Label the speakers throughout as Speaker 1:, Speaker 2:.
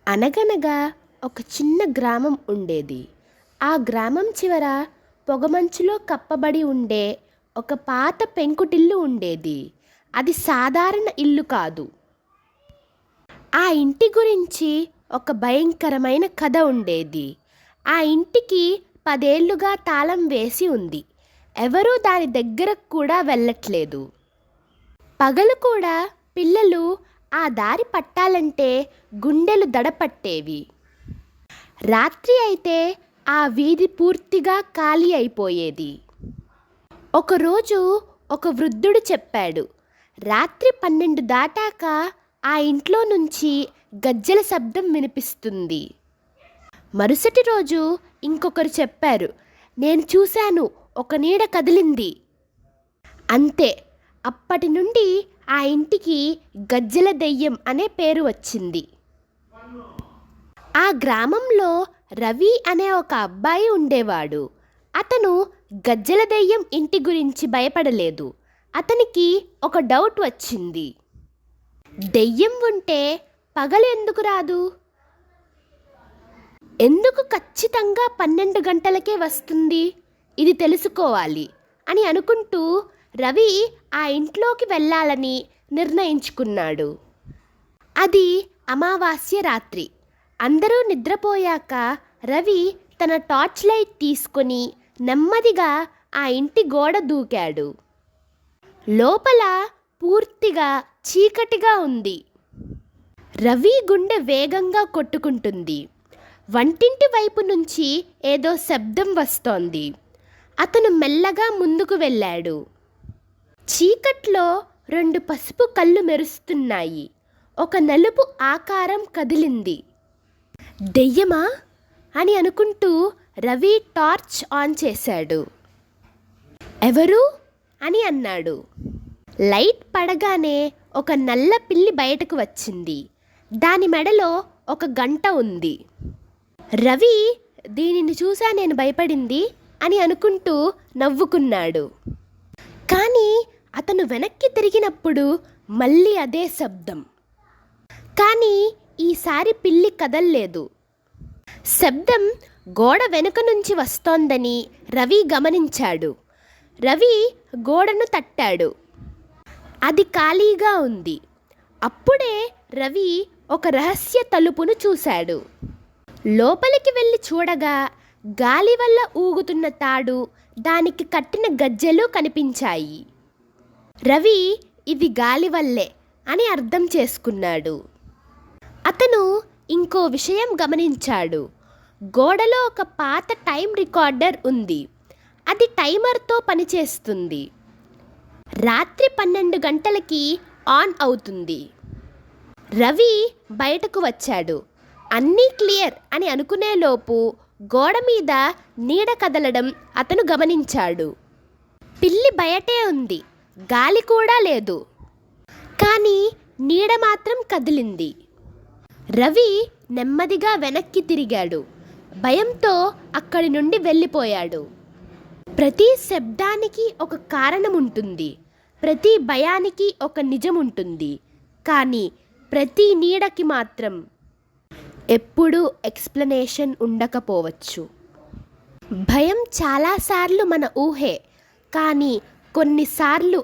Speaker 1: అనగనగా ఒక చిన్న గ్రామం ఉండేది. ఆ గ్రామం చివర పొగమంచులో కప్పబడి ఉండే ఒక పాత పెంకుటిల్లు ఉండేది. అది సాధారణ ఇల్లు కాదు. ఆ ఇంటి గురించి ఒక భయంకరమైన కథ ఉండేది. ఆ ఇంటికి 10 ఏళ్లుగా తాళం వేసి ఉంది. ఎవరూ దాని దగ్గరకు కూడా వెళ్ళట్లేదు. పగలు కూడా పిల్లలు ఆ దారి పట్టాలంటే గుండెలు దడపట్టేవి. రాత్రి అయితే ఆ వీధి పూర్తిగా ఖాళీ అయిపోయేది. ఒకరోజు ఒక వృద్ధుడు చెప్పాడు, రాత్రి 12 దాటాక ఆ ఇంట్లో నుంచి గజ్జెల శబ్దం వినిపిస్తుంది. మరుసటి రోజు ఇంకొకరు చెప్పారు, నేను చూశాను, ఒక నీడ కదిలింది. అంతే, అప్పటి నుండి ఆ ఇంటికి గజ్జెల దెయ్యం అనే పేరు వచ్చింది. ఆ గ్రామంలో రవి అనే ఒక అబ్బాయి ఉండేవాడు. అతను గజ్జెల దెయ్యం ఇంటి గురించి భయపడలేదు. అతనికి ఒక డౌట్ వచ్చింది. దెయ్యం ఉంటే పగలు ఎందుకు రాదు? ఎందుకు ఖచ్చితంగా 12 గంటలకే వస్తుంది? ఇది తెలుసుకోవాలి అని అనుకుంటూ రవి ఆ ఇంట్లోకి వెళ్ళాలని నిర్ణయించుకున్నాడు. అది అమావాస్య రాత్రి. అందరూ నిద్రపోయాక రవి తన టార్చ్ లైట్ తీసుకొని నెమ్మదిగా ఆ ఇంటి గోడ దూకాడు. లోపల పూర్తిగా చీకటిగా ఉంది. రవి గుండె వేగంగా కొట్టుకుంటుంది. వంటింటి వైపు నుంచి ఏదో శబ్దం వస్తోంది. అతను మెల్లగా ముందుకు వెళ్ళాడు. చీకట్లో 2 పసుపు కళ్ళు మెరుస్తున్నాయి. ఒక నలుపు ఆకారం కదిలింది. దెయ్యమా అని అనుకుంటూ రవి టార్చ్ ఆన్ చేశాడు. ఎవరు అని అన్నాడు. లైట్ పడగానే ఒక నల్ల పిల్లి బయటకు వచ్చింది. దాని మెడలో ఒక గంట ఉంది. రవి దీనిని చూసా నేను భయపడింది అని అనుకుంటూ నవ్వుకున్నాడు. కానీ అతను వెనక్కి తిరిగినప్పుడు మళ్ళీ అదే శబ్దం. కానీ ఈసారి పిల్లి కదల్లేదు. శబ్దం గోడ వెనుక నుంచి వస్తోందని రవి గమనించాడు. రవి గోడను తట్టాడు. అది ఖాళీగా ఉంది. అప్పుడే రవి ఒక రహస్య తలుపును చూశాడు. లోపలికి వెళ్ళి చూడగా గాలి వల్ల ఊగుతున్న తాడు, దానికి కట్టిన గజ్జెలు కనిపించాయి. రవి ఇది గాలి వల్లే అని అర్థం చేసుకున్నాడు. అతను ఇంకో విషయం గమనించాడు. గోడలో ఒక పాత టైం రికార్డర్ ఉంది. అది టైమర్తో పనిచేస్తుంది. రాత్రి 12 గంటలకి ఆన్ అవుతుంది. రవి బయటకు వచ్చాడు. అన్నీ క్లియర్ అని అనుకునేలోపు గోడ మీద నీడ కదలడం అతను గమనించాడు. పిల్లి బయటే ఉంది. గాలి కూడా లేదు. కానీ నీడ మాత్రం కదిలింది. రవి నెమ్మదిగా వెనక్కి తిరిగాడు. భయంతో అక్కడి నుండి వెళ్ళిపోయాడు. ప్రతి శబ్దానికి ఒక కారణం ఉంటుంది. ప్రతి భయానికి ఒక నిజం ఉంటుంది. కానీ ప్రతి నీడకి మాత్రం ఎప్పుడూ ఎక్స్ప్లెనేషన్ ఉండకపోవచ్చు. భయం చాలాసార్లు మన ఊహే, కానీ కొన్నిసార్లు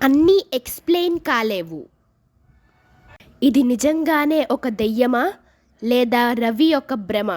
Speaker 1: అన్నీ ఎక్స్ప్లెయిన్ కాలేవు. ఇది నిజంగానే ఒక దెయ్యమా లేదా రవి ఒక భ్రమ?